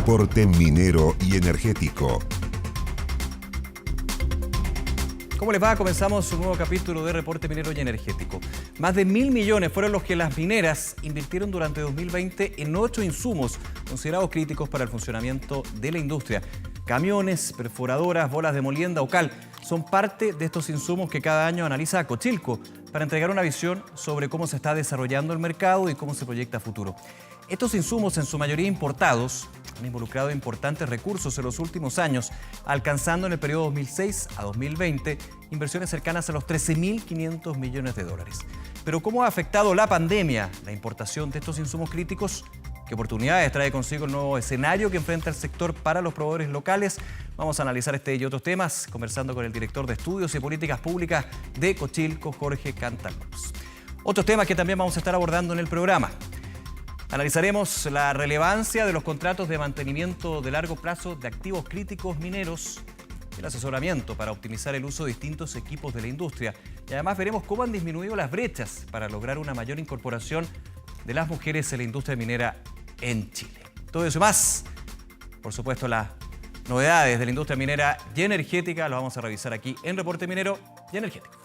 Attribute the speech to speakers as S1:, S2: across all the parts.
S1: Reporte minero y energético.
S2: ¿Cómo les va? Comenzamos un nuevo capítulo de Reporte Minero y Energético. Más de 1.000 millones fueron los que las mineras invirtieron durante 2020 en 8 insumos considerados críticos para el funcionamiento de la industria. Camiones, perforadoras, bolas de molienda o cal son parte de estos insumos que cada año analiza Cochilco para entregar una visión sobre cómo se está desarrollando el mercado y cómo se proyecta a futuro. Estos insumos, en su mayoría importados, han involucrado importantes recursos en los últimos años, alcanzando en el periodo 2006 a 2020 inversiones cercanas a los 13.500 millones de dólares. Pero ¿cómo ha afectado la pandemia la importación de estos insumos críticos? ¿Qué oportunidades trae consigo el nuevo escenario que enfrenta el sector para los proveedores locales? Vamos a analizar este y otros temas conversando con el director de Estudios y Políticas Públicas de Cochilco, Jorge Cantalupps. Otros temas que también vamos a estar abordando en el programa. Analizaremos la relevancia de los contratos de mantenimiento de largo plazo de activos críticos mineros, el asesoramiento para optimizar el uso de distintos equipos de la industria y además veremos cómo han disminuido las brechas para lograr una mayor incorporación de las mujeres en la industria minera en Chile. Todo eso y más, por supuesto, las novedades de la industria minera y energética lo vamos a revisar aquí en Reporte Minero y Energético.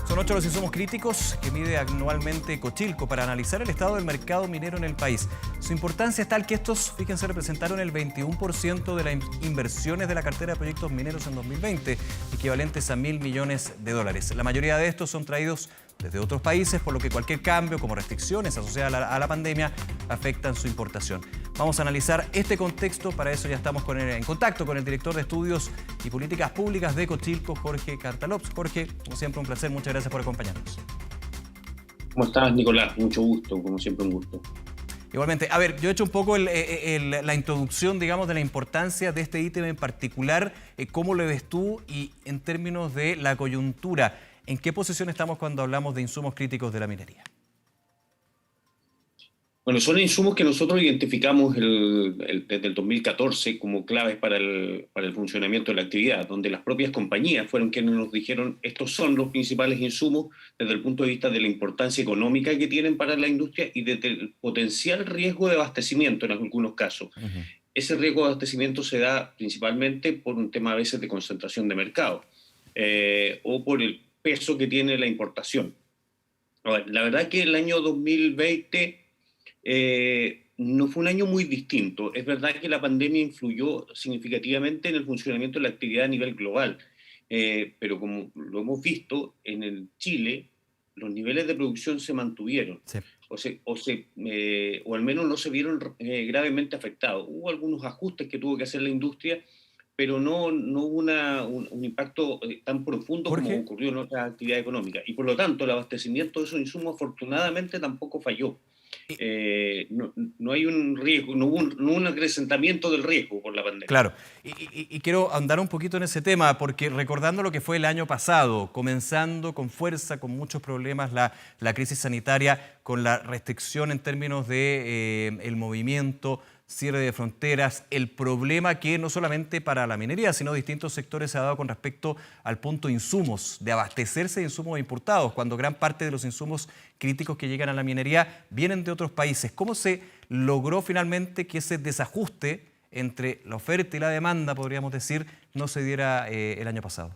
S2: Son 8 los insumos críticos que mide anualmente Cochilco para analizar el estado del mercado minero en el país. Su importancia es tal que estos, fíjense, representaron el 21% de las inversiones de la cartera de proyectos mineros en 2020, equivalentes a 1.000 millones de dólares. La mayoría de estos son traídos desde otros países, por lo que cualquier cambio, como restricciones asociadas a la pandemia, afectan su importación. Vamos a analizar este contexto, para eso ya estamos en contacto con el director de Estudios y Políticas Públicas de Cochilco, Jorge Cantalupps. Jorge, como siempre, un placer, muchas gracias por acompañarnos.
S3: ¿Cómo estás, Nicolás? Mucho gusto, como siempre, un gusto.
S2: Igualmente, a ver, yo he hecho un poco la introducción, digamos, de la importancia de este ítem en particular. ¿Cómo lo ves tú? Y en términos de la coyuntura, ¿en qué posición estamos cuando hablamos de insumos críticos de la minería?
S3: Bueno, son insumos que nosotros identificamos desde el 2014 como claves para el funcionamiento de la actividad, donde las propias compañías fueron quienes nos dijeron estos son los principales insumos desde el punto de vista de la importancia económica que tienen para la industria y desde el potencial riesgo de abastecimiento en algunos casos. Uh-huh. Ese riesgo de abastecimiento se da principalmente por un tema a veces de concentración de mercado o por el peso que tiene la importación. Ahora, la verdad es que el año 2020 no fue un año muy distinto. Es verdad que la pandemia influyó significativamente en el funcionamiento de la actividad a nivel global, pero como lo hemos visto, en el Chile los niveles de producción se mantuvieron, sí. O al menos no se vieron gravemente afectados. Hubo algunos ajustes que tuvo que hacer la industria, pero no hubo un impacto tan profundo como ocurrió en otras actividades económicas. Y por lo tanto, el abastecimiento de esos insumos afortunadamente tampoco falló. No hay un riesgo, no hubo un acrecentamiento del riesgo por la pandemia.
S2: Claro, y quiero andar un poquito en ese tema, porque recordando lo que fue el año pasado, comenzando con fuerza, con muchos problemas, la crisis sanitaria, con la restricción en términos de el movimiento, cierre de fronteras, el problema que no solamente para la minería, sino distintos sectores se ha dado con respecto al punto de insumos, de abastecerse de insumos importados, cuando gran parte de los insumos críticos que llegan a la minería vienen de otros países. ¿Cómo se logró finalmente que ese desajuste entre la oferta y la demanda, podríamos decir, no se diera el año pasado?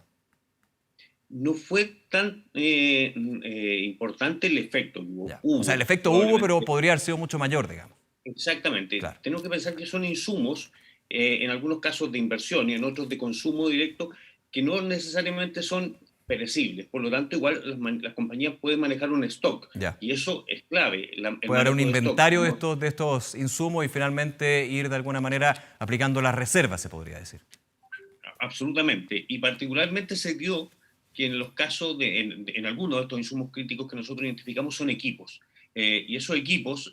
S3: No fue tan importante el efecto.
S2: O sea, el efecto hubo, pero podría haber sido mucho mayor, digamos.
S3: Exactamente.
S2: Claro.
S3: Tenemos que pensar que son insumos, en algunos casos de inversión y en otros de consumo directo, que no necesariamente son perecibles. Por lo tanto, igual las compañías pueden manejar un stock.
S2: Ya.
S3: Y eso es clave.
S2: Puede haber un inventario de estos insumos y finalmente ir de alguna manera aplicando las reservas, se podría decir.
S3: Absolutamente. Y particularmente se dio que en los casos en algunos de estos insumos críticos que nosotros identificamos son equipos. Y esos equipos,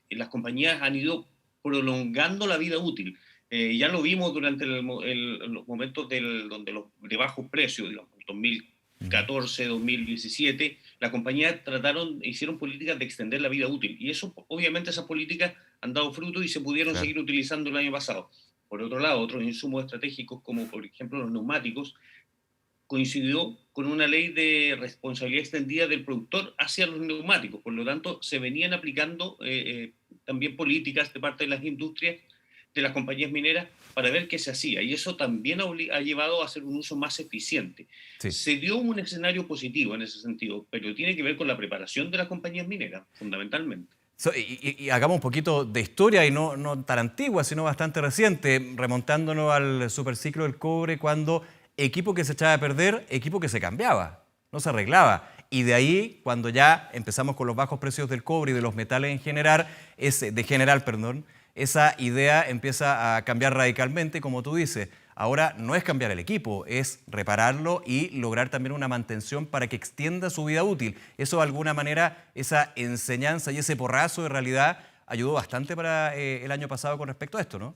S3: las compañías han ido prolongando la vida útil. Ya lo vimos durante los momentos de bajos precios, digamos, 2014, 2017, las compañías hicieron políticas de extender la vida útil. Y eso, obviamente, esas políticas han dado fruto y se pudieron seguir utilizando el año pasado. por otro lado, otros insumos estratégicos como por ejemplo los neumáticos, coincidió con una ley de responsabilidad extendida del productor hacia los neumáticos. Por lo tanto, se venían aplicando también políticas de parte de las industrias, de las compañías mineras, para ver qué se hacía. Y eso también ha llevado a hacer un uso más eficiente.
S2: Sí.
S3: Se dio un escenario positivo en ese sentido, pero tiene que ver con la preparación de las compañías mineras, fundamentalmente.
S2: Y hagamos un poquito de historia, y no tan antigua, sino bastante reciente, remontándonos al superciclo del cobre, cuando equipo que se echaba a perder, equipo que se cambiaba, no se arreglaba. Y de ahí, cuando ya empezamos con los bajos precios del cobre y de los metales en general, esa idea empieza a cambiar radicalmente, como tú dices. Ahora no es cambiar el equipo, es repararlo y lograr también una mantención para que extienda su vida útil. Eso de alguna manera, esa enseñanza y ese porrazo de realidad ayudó bastante para el año pasado con respecto a esto, ¿no?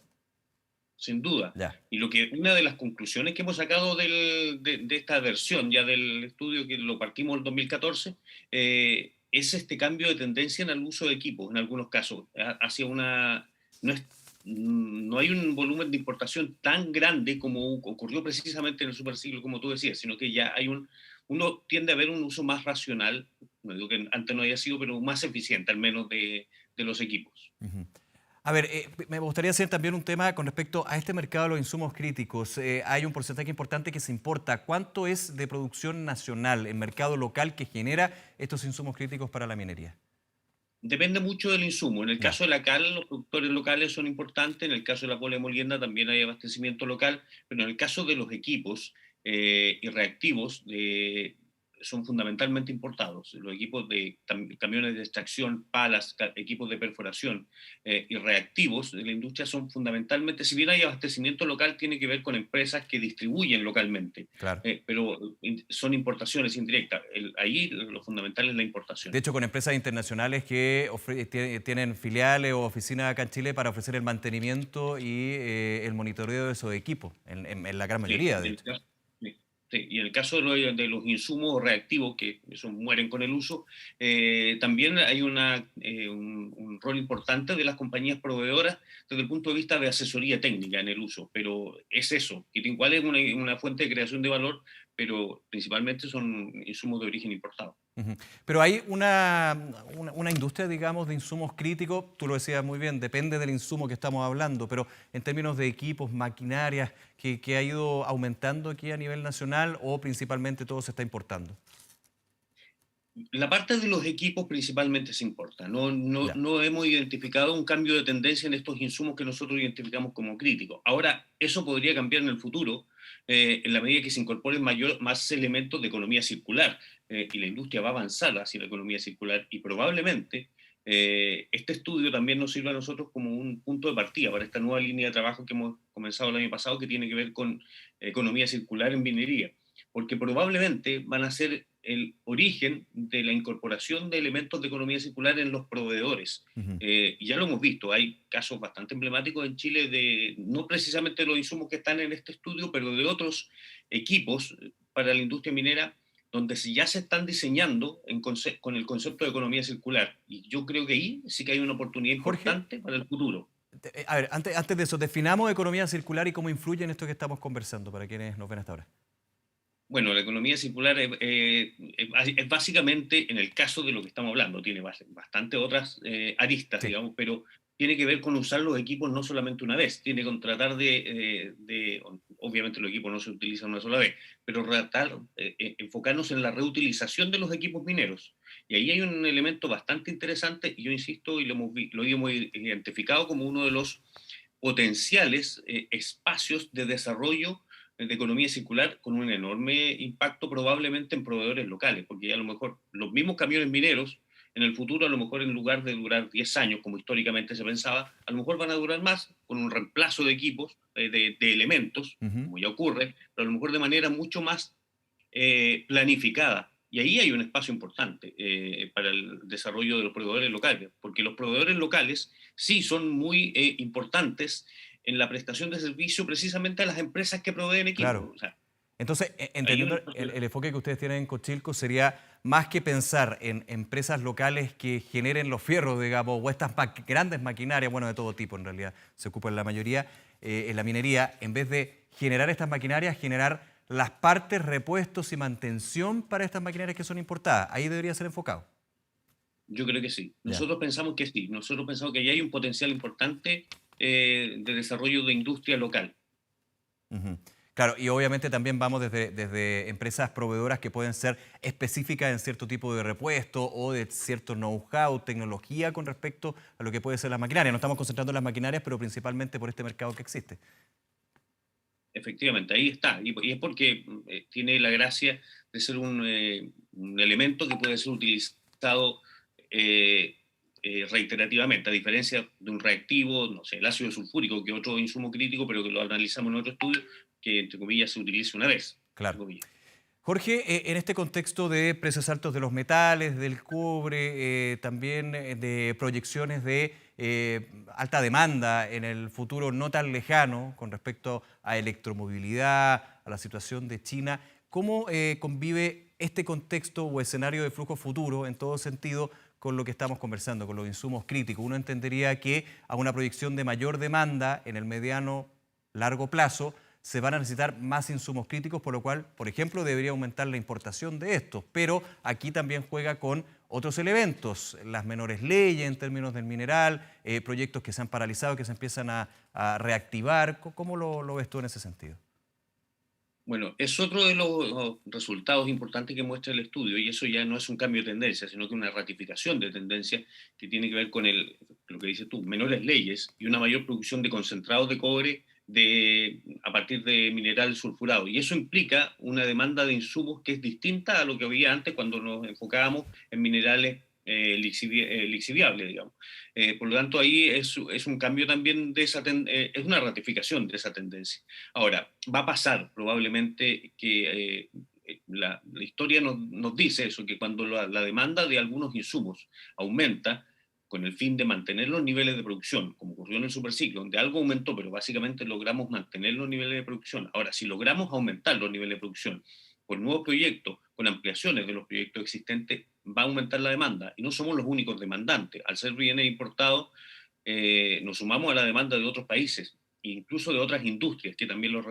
S3: Sin duda.
S2: Ya.
S3: Y una de las conclusiones que hemos sacado de esta versión, ya del estudio que lo partimos en el 2014, es este cambio de tendencia en el uso de equipos, en algunos casos, hacia una... No hay un volumen de importación tan grande como ocurrió precisamente en el superciclo, como tú decías, sino que ya uno tiende a ver un uso más racional, no digo que antes no haya sido, pero más eficiente al menos de los equipos.
S2: Ujú. A ver, me gustaría hacer también un tema con respecto a este mercado de los insumos críticos. Hay un porcentaje importante que se importa. ¿Cuánto es de producción nacional, en mercado local, que genera estos insumos críticos para la minería?
S3: Depende mucho del insumo. En el
S2: Ya.
S3: caso de la cal, los productores locales son importantes. En el caso de la polemolienda también hay abastecimiento local. Pero en el caso de los equipos y reactivos, son fundamentalmente importados. Los equipos de camiones de extracción, palas, equipos de perforación y reactivos de la industria son fundamentalmente, si bien hay abastecimiento local, tiene que ver con empresas que distribuyen localmente.
S2: Claro.
S3: Pero son importaciones indirectas. Ahí lo fundamental es la
S2: De
S3: importación.
S2: hecho, con empresas internacionales que tienen filiales o oficinas acá en Chile para ofrecer el mantenimiento y el monitoreo de esos equipos, en la gran
S3: Sí,
S2: mayoría, de hecho.
S3: sí, sí. Y en el caso de los insumos reactivos, que eso mueren con el uso, también hay un rol importante de las compañías proveedoras desde el punto de vista de asesoría técnica en el uso. Pero es eso, que igual es una fuente de creación de valor, pero principalmente son insumos de origen importado.
S2: Ujú. Pero hay una industria, digamos, de insumos críticos, tú lo decías muy bien, depende del insumo que estamos hablando, pero en términos de equipos, maquinarias, que ha ido aumentando aquí a nivel nacional, o principalmente todo se está importando.
S3: La parte de los equipos principalmente se importa.
S2: Ya.
S3: No hemos identificado un cambio de tendencia en estos insumos que nosotros identificamos como críticos. Ahora, eso podría cambiar en el futuro en la medida que se incorporen más elementos de economía circular y la industria va a avanzar hacia la economía circular y probablemente este estudio también nos sirva a nosotros como un punto de partida para esta nueva línea de trabajo que hemos comenzado el año pasado que tiene que ver con economía circular en minería, porque probablemente van a ser el origen de la incorporación de elementos de economía circular en los proveedores.
S2: Ujú.
S3: Y ya lo hemos visto, hay casos bastante emblemáticos en Chile de, no precisamente los insumos que están en este estudio, pero de otros equipos para la industria minera, donde ya se están diseñando con el concepto de economía circular. Y yo creo que ahí sí que hay una oportunidad
S2: Jorge,
S3: importante para el futuro.
S2: a ver, antes de eso, definamos economía circular y cómo influye en esto que estamos conversando, para quienes nos ven hasta ahora.
S3: Bueno, la economía circular es básicamente, en el caso de lo que estamos hablando, tiene bastante otras aristas,
S2: Sí.
S3: digamos, pero tiene que ver con usar los equipos no solamente una vez, tiene que tratar obviamente los equipos no se utilizan una sola vez, pero tratar, enfocarnos en la reutilización de los equipos mineros. Y ahí hay un elemento bastante interesante, y yo insisto, y lo hemos identificado como uno de los potenciales espacios de desarrollo de economía circular con un enorme impacto probablemente en proveedores locales, porque ya a lo mejor los mismos camiones mineros en el futuro, a lo mejor en lugar de durar 10 años, como históricamente se pensaba, a lo mejor van a durar más con un reemplazo de equipos, de elementos,
S2: Ujú.
S3: como ya ocurre, pero a lo mejor de manera mucho más planificada. Y ahí hay un espacio importante para el desarrollo de los proveedores locales, porque los proveedores locales sí son muy importantes en la prestación de servicio precisamente a las empresas que proveen equipos.
S2: Claro.
S3: O sea,
S2: Entonces, entendiendo el enfoque que ustedes tienen en Cochilco, sería más que pensar en empresas locales que generen los fierros, digamos, o estas grandes maquinarias, bueno, de todo tipo en realidad, se ocupan la mayoría en la minería, en vez de generar estas maquinarias, generar las partes, repuestos y mantención para estas maquinarias que son importadas. Ahí debería ser enfocado.
S3: Yo creo que sí.
S2: Ya.
S3: Nosotros pensamos que sí. Nosotros pensamos que ahí hay un potencial importante de desarrollo de industria local.
S2: Ujú. Claro, y obviamente también vamos desde empresas proveedoras que pueden ser específicas en cierto tipo de repuesto o de cierto know-how, tecnología con respecto a lo que puede ser la maquinaria. No estamos concentrando en las maquinarias, pero principalmente por este mercado que existe.
S3: Efectivamente, ahí está. Y es porque tiene la gracia de ser un elemento que puede ser utilizado reiterativamente, a diferencia de un reactivo, no sé, el ácido sulfúrico, que es otro insumo crítico, pero que lo analizamos en otro estudio, que entre comillas se utiliza una vez.
S2: Claro. Jorge, en este contexto de precios altos de los metales, del cobre, también de proyecciones de alta demanda en el futuro no tan lejano con respecto a electromovilidad, a la situación de China, ¿cómo convive este contexto o escenario de flujo futuro en todo sentido con lo que estamos conversando, con los insumos críticos? Uno entendería que a una proyección de mayor demanda en el mediano largo plazo se van a necesitar más insumos críticos, por lo cual, por ejemplo, debería aumentar la importación de estos. Pero aquí también juega con otros elementos, las menores leyes en términos del mineral, proyectos que se han paralizado, que se empiezan a reactivar. ¿Cómo lo ves tú en ese sentido?
S3: Bueno, es otro de los resultados importantes que muestra el estudio, y eso ya no es un cambio de tendencia, sino que una ratificación de tendencia que tiene que ver con lo que dices tú, menores leyes y una mayor producción de concentrados de cobre a partir de mineral sulfurado. Y eso implica una demanda de insumos que es distinta a lo que había antes cuando nos enfocábamos en minerales lixiviables, digamos. Por lo tanto, ahí es un cambio también de es una ratificación de esa tendencia. Ahora, va a pasar probablemente que la historia nos dice eso, que cuando la demanda de algunos insumos aumenta, con el fin de mantener los niveles de producción, como ocurrió en el superciclo, donde algo aumentó, pero básicamente logramos mantener los niveles de producción. Ahora, si logramos aumentar los niveles de producción con nuevos proyectos, con ampliaciones de los proyectos existentes, va a aumentar la demanda. Y no somos los únicos demandantes. Al ser bienes importados, nos sumamos a la demanda de otros países, incluso de otras industrias que también lo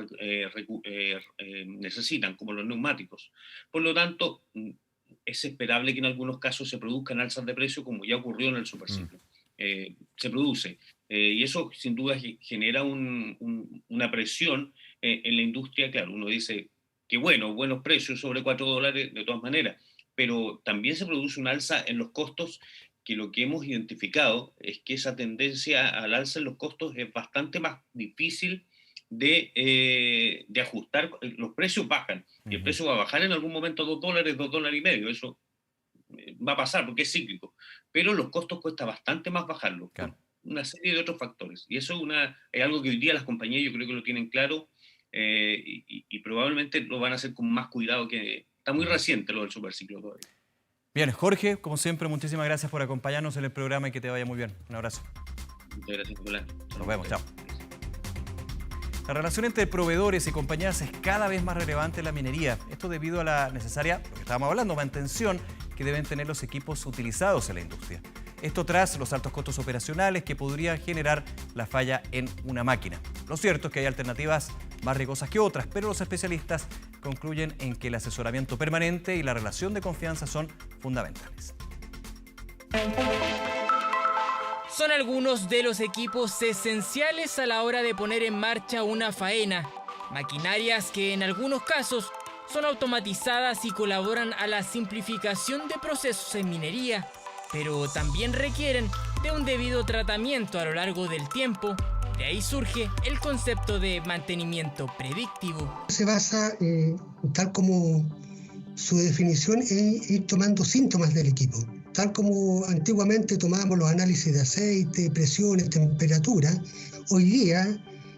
S3: necesitan, como los neumáticos. Por lo tanto, es esperable que en algunos casos se produzcan alzas de precio, como ya ocurrió en el superciclo. Se produce. Y eso sin duda genera una presión en la industria. Claro, uno dice que buenos precios sobre $4 de todas maneras, pero también se produce un alza en los costos, que lo que hemos identificado es que esa tendencia al alza en los costos es bastante más difícil de ajustar. Los precios bajan, y el precio va a bajar en algún momento a $2, $2.50, eso va a pasar porque es cíclico, pero los costos cuesta bastante más bajarlos, claro, por una serie de otros factores, y eso es algo que hoy día las compañías yo creo que lo tienen claro, y probablemente lo van a hacer con más cuidado, que está muy reciente lo del superciclo todavía.
S2: Bien, Jorge, como siempre, muchísimas gracias por acompañarnos en el programa y que te vaya muy bien. Un abrazo.
S3: Muchas gracias, Nicolás.
S2: Nos vemos, chao. La relación entre proveedores y compañías es cada vez más relevante en la minería. Esto debido a la necesaria, lo que estábamos hablando, mantención que deben tener los equipos utilizados en la industria. Esto tras los altos costos operacionales que podrían generar la falla en una máquina. Lo cierto es que hay alternativas más riesgosas que otras, pero los especialistas concluyen en que el asesoramiento permanente y la relación de confianza son fundamentales.
S4: Son algunos de los equipos esenciales a la hora de poner en marcha una faena. Maquinarias que en algunos casos son automatizadas y colaboran a la simplificación de procesos en minería, pero también requieren de un debido tratamiento a lo largo del tiempo. De ahí surge el concepto de mantenimiento predictivo.
S5: Se basa, tal como su definición, en ir tomando síntomas del equipo. Tal como antiguamente tomábamos los análisis de aceite, presiones, temperatura, hoy día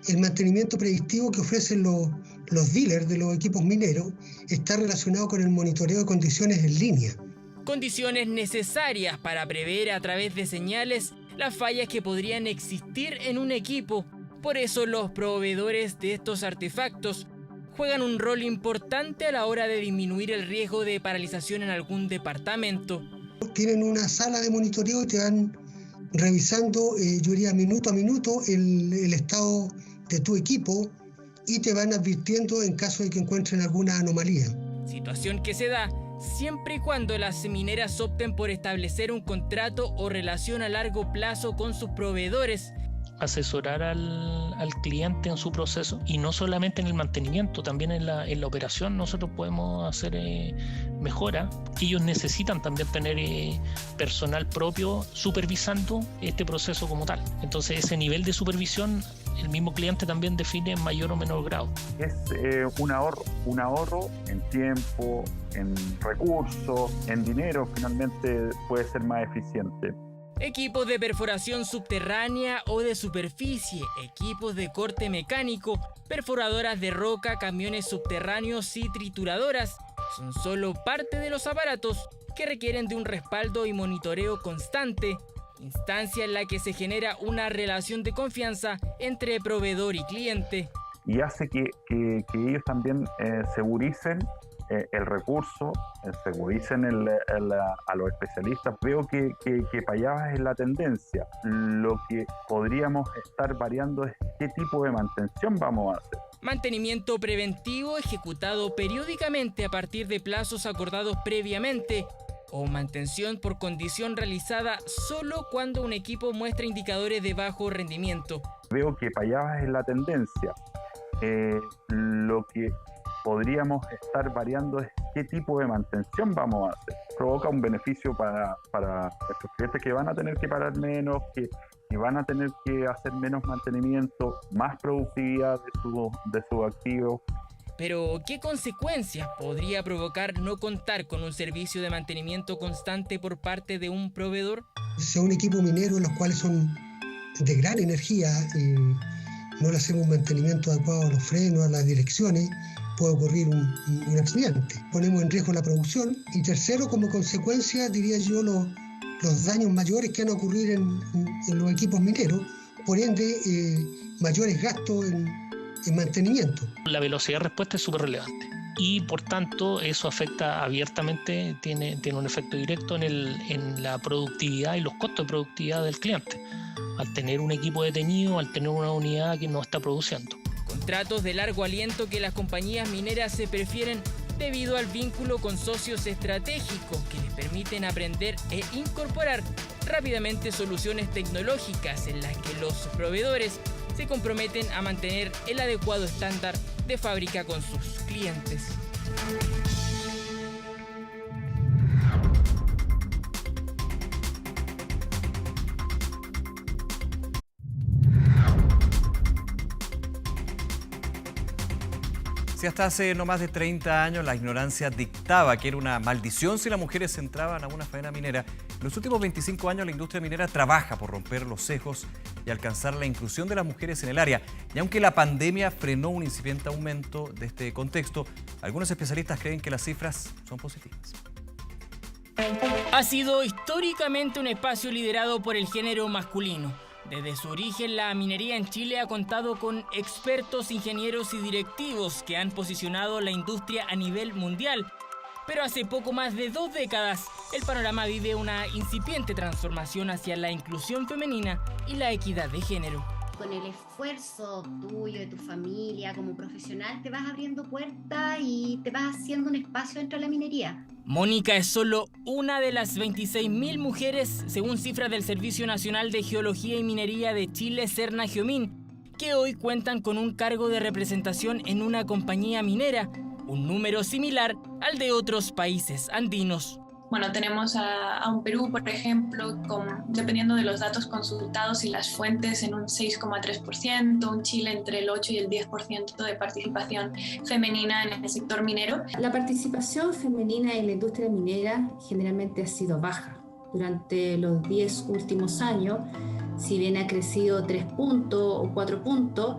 S5: el mantenimiento predictivo que ofrecen los dealers de los equipos mineros está relacionado con el monitoreo de condiciones en línea.
S4: Condiciones necesarias para prever a través de señales las fallas que podrían existir en un equipo. Por eso los proveedores de estos artefactos juegan un rol importante a la hora de disminuir el riesgo de paralización en algún departamento.
S5: Tienen una sala de monitoreo y te van revisando, yo diría minuto a minuto, el estado de tu equipo y te van advirtiendo en caso de que encuentren alguna anomalía.
S4: Situación que se da siempre y cuando las mineras opten por establecer un contrato o relación a largo plazo con sus proveedores.
S6: Asesorar al cliente en su proceso, y no solamente en el mantenimiento, también en la operación nosotros podemos hacer mejora. Ellos necesitan también tener personal propio supervisando este proceso como tal. Entonces ese nivel de supervisión el mismo cliente también define en mayor o menor grado.
S7: Es un ahorro en tiempo, en recursos, en dinero, finalmente puede ser más eficiente.
S4: Equipos de perforación subterránea o de superficie, equipos de corte mecánico, perforadoras de roca, camiones subterráneos y trituradoras son solo parte de los aparatos que requieren de un respaldo y monitoreo constante, instancia en la que se genera una relación de confianza entre proveedor y cliente.
S7: Y hace que ellos también seguricen el recurso, seguricen a los especialistas. Veo que para allá es la tendencia. Lo que podríamos estar variando es qué tipo de mantención vamos a hacer.
S4: Mantenimiento preventivo ejecutado periódicamente a partir de plazos acordados previamente, o mantención por condición realizada solo cuando un equipo muestra indicadores de bajo rendimiento.
S7: Veo que para allá es la tendencia. Lo que podríamos estar variando es qué tipo de mantención vamos a hacer. Provoca un beneficio para nuestros clientes que van a tener que parar menos, que van a tener que hacer menos mantenimiento, más productividad de sus activos.
S4: Pero, ¿qué consecuencias podría provocar no contar con un servicio de mantenimiento constante por parte de un proveedor?
S5: Si a un equipo minero, los cuales son de gran energía, no le hacemos mantenimiento adecuado a los frenos, a las direcciones, puede ocurrir un accidente. Ponemos en riesgo la producción. Y tercero, como consecuencia, diría yo, los daños mayores que van a ocurrir en los equipos mineros, por ende, mayores gastos en mantenimiento.
S6: La velocidad de respuesta es súper relevante y por tanto eso afecta abiertamente, tiene un efecto directo en la productividad y los costos de productividad del cliente, al tener un equipo detenido, al tener una unidad que no está produciendo.
S4: Contratos de largo aliento que las compañías mineras se prefieren debido al vínculo con socios estratégicos que les permiten aprender e incorporar rápidamente soluciones tecnológicas en las que los proveedores se comprometen a mantener el adecuado estándar de fábrica con sus clientes.
S2: Si hasta hace no más de 30 años la ignorancia dictaba que era una maldición si las mujeres entraban a una faena minera, en los últimos 25 años la industria minera trabaja por romper los sesgos y alcanzar la inclusión de las mujeres en el área. Y aunque la pandemia frenó un incipiente aumento de este contexto, algunos especialistas creen que las cifras son positivas.
S4: Ha sido históricamente un espacio liderado por el género masculino. Desde su origen, la minería en Chile ha contado con expertos, ingenieros y directivos que han posicionado la industria a nivel mundial. Pero hace poco más de 2 décadas, el panorama vive una incipiente transformación hacia la inclusión femenina y la equidad de género.
S8: Con el esfuerzo tuyo, de tu familia, como profesional, te vas abriendo puertas y te vas haciendo un espacio dentro de la minería.
S4: Mónica es solo una de las 26.000 mujeres, según cifras del Servicio Nacional de Geología y Minería de Chile, Serna Geomín, que hoy cuentan con un cargo de representación en una compañía minera, un número similar al de otros países andinos.
S9: Bueno, tenemos a un Perú, por ejemplo, dependiendo de los datos consultados y las fuentes, en un 6,3%, un Chile entre el 8 y el 10% de participación femenina en el sector minero.
S10: La participación femenina en la industria minera generalmente ha sido baja. Durante los 10 últimos años, si bien ha crecido 3 puntos o 4 puntos,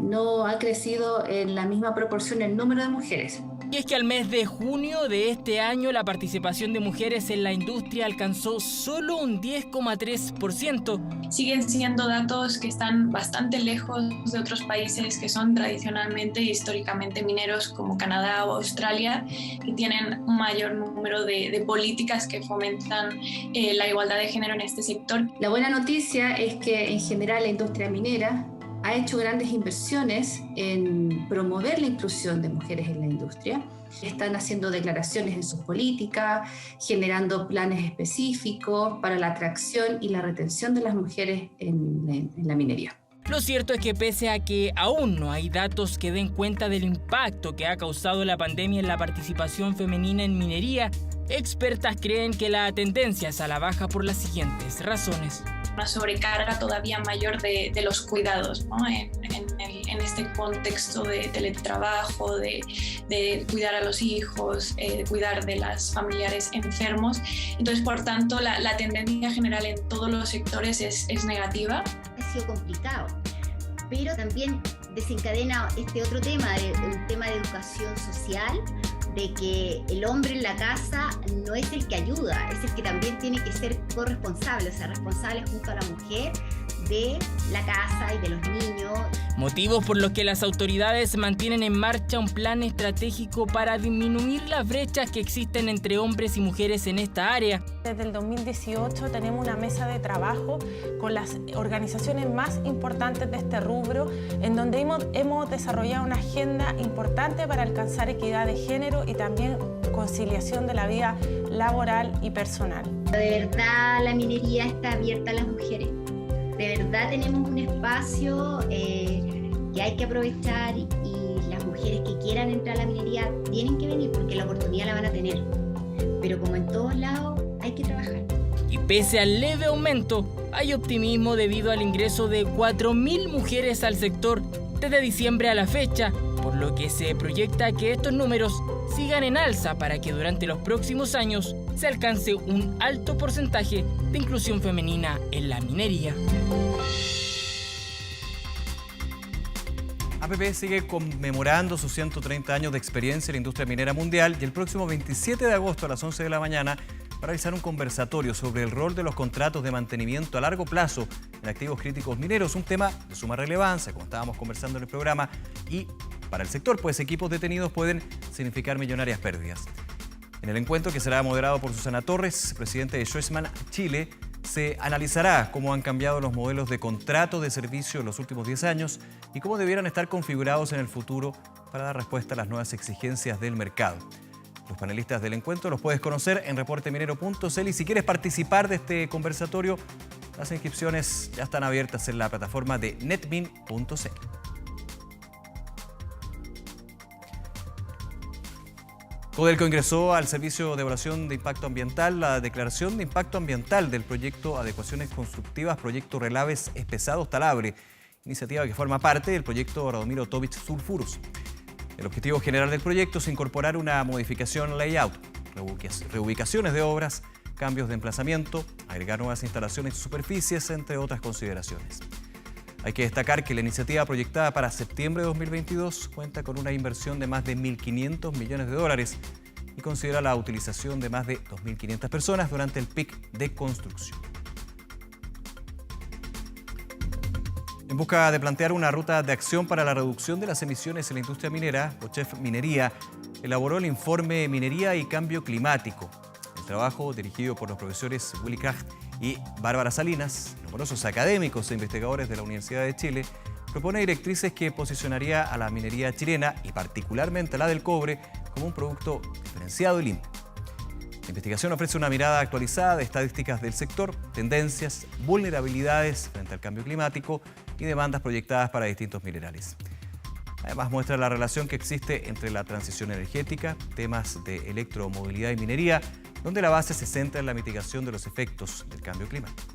S10: no ha crecido en la misma proporción el número de mujeres.
S4: Y es que al mes de junio de este año la participación de mujeres en la industria alcanzó solo un 10,3%.
S9: Siguen siendo datos que están bastante lejos de otros países que son tradicionalmente y históricamente mineros como Canadá o Australia, que tienen un mayor número de políticas que fomentan la igualdad de género en este sector.
S10: La buena noticia es que en general la industria minera ha hecho grandes inversiones en promover la inclusión de mujeres en la industria. Están haciendo declaraciones en sus políticas, generando planes específicos para la atracción y la retención de las mujeres en la minería.
S4: Lo cierto es que pese a que aún no hay datos que den cuenta del impacto que ha causado la pandemia en la participación femenina en minería, expertas creen que la tendencia es a la baja por las siguientes razones.
S9: Una sobrecarga todavía mayor de los cuidados, ¿no? en este contexto de teletrabajo, de cuidar a los hijos, cuidar de los familiares enfermos. Entonces, por tanto, la tendencia general en todos los sectores es negativa.
S8: Ha sido complicado, pero también desencadena este otro tema, un tema de educación social, de que el hombre en la casa no es el que ayuda, es el que también tiene que ser corresponsable, o sea, responsable junto a la mujer de la casa y de los niños.
S4: Motivos por los que las autoridades mantienen en marcha un plan estratégico para disminuir las brechas que existen entre hombres y mujeres en esta área.
S11: Desde el 2018 tenemos una mesa de trabajo con las organizaciones más importantes de este rubro, en donde hemos desarrollado una agenda importante para alcanzar equidad de género y también conciliación de la vida laboral y personal.
S8: De verdad la minería está abierta a las mujeres. De verdad tenemos un espacio que hay que aprovechar y las mujeres que quieran entrar a la minería tienen que venir porque la oportunidad la van a tener. Pero como en todos lados, hay que trabajar.
S4: Y pese al leve aumento, hay optimismo debido al ingreso de 4.000 mujeres al sector desde diciembre a la fecha, por lo que se proyecta que estos números sigan en alza para que durante los próximos años se alcance un alto porcentaje de inclusión femenina en la minería.
S2: APP sigue conmemorando sus 130 años de experiencia en la industria minera mundial y el próximo 27 de agosto a las 11 de la mañana va a realizar un conversatorio sobre el rol de los contratos de mantenimiento a largo plazo en activos críticos mineros, un tema de suma relevancia, como estábamos conversando en el programa, y para el sector, pues equipos detenidos pueden significar millonarias pérdidas. En el encuentro, que será moderado por Susana Torres, presidente de Schoessmann Chile, se analizará cómo han cambiado los modelos de contrato de servicio en los últimos 10 años y cómo debieran estar configurados en el futuro para dar respuesta a las nuevas exigencias del mercado. Los panelistas del encuentro los puedes conocer en reporteminero.cl y si quieres participar de este conversatorio, las inscripciones ya están abiertas en la plataforma de netmin.cl. Codelco ingresó al Servicio de Evaluación de Impacto Ambiental la declaración de impacto ambiental del proyecto Adecuaciones Constructivas, proyecto Relaves Espesados Talabre, iniciativa que forma parte del proyecto Radomiro Tovic Sulfuros. El objetivo general del proyecto es incorporar una modificación layout, reubicaciones de obras, cambios de emplazamiento, agregar nuevas instalaciones y superficies, entre otras consideraciones. Hay que destacar que la iniciativa proyectada para septiembre de 2022 cuenta con una inversión de más de 1.500 millones de dólares y considera la utilización de más de 2.500 personas durante el pic de construcción. En busca de plantear una ruta de acción para la reducción de las emisiones en la industria minera, OCHEF Minería elaboró el informe Minería y Cambio Climático. El trabajo, dirigido por los profesores Willy Kraft y Bárbara Salinas, numerosos académicos e investigadores de la Universidad de Chile, propone directrices que posicionaría a la minería chilena y particularmente a la del cobre como un producto diferenciado y limpio. La investigación ofrece una mirada actualizada de estadísticas del sector, tendencias, vulnerabilidades frente al cambio climático y demandas proyectadas para distintos minerales. Además, muestra la relación que existe entre la transición energética, temas de electromovilidad y minería, donde la base se centra en la mitigación de los efectos del cambio climático.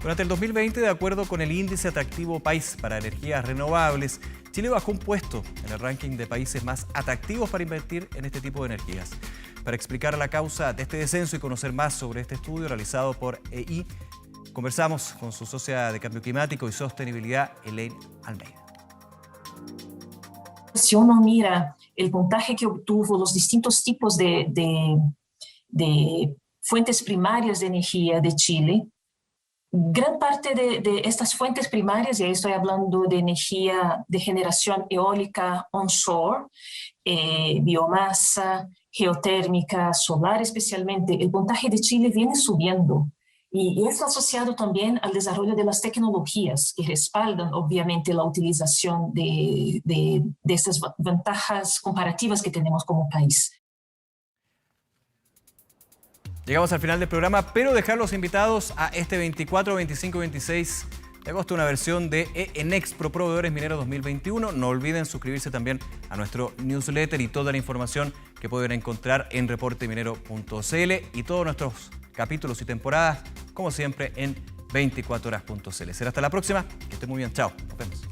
S2: Durante el 2020, de acuerdo con el Índice Atractivo País para Energías Renovables, Chile bajó un puesto en el ranking de países más atractivos para invertir en este tipo de energías. Para explicar la causa de este descenso y conocer más sobre este estudio realizado por EI, conversamos con su socia de Cambio Climático y Sostenibilidad, Elaine Almeida.
S12: Si uno mira el puntaje que obtuvo los distintos tipos de fuentes primarias de energía de Chile, gran parte de estas fuentes primarias, y ahí estoy hablando de energía de generación eólica onshore, biomasa, geotérmica, solar especialmente, el puntaje de Chile viene subiendo. Y es asociado también al desarrollo de las tecnologías que respaldan obviamente la utilización de estas ventajas comparativas que tenemos como país.
S2: Llegamos al final del programa, pero dejarlos invitados a este 24, 25 y 26 de agosto, una versión de Enexpro Proveedores Mineros 2021. No olviden suscribirse también a nuestro newsletter y toda la información que pueden encontrar en reporteminero.cl y todos nuestros capítulos y temporadas, como siempre, en 24horas.cl. Será hasta la próxima. Que estén muy bien. Chao. Nos vemos.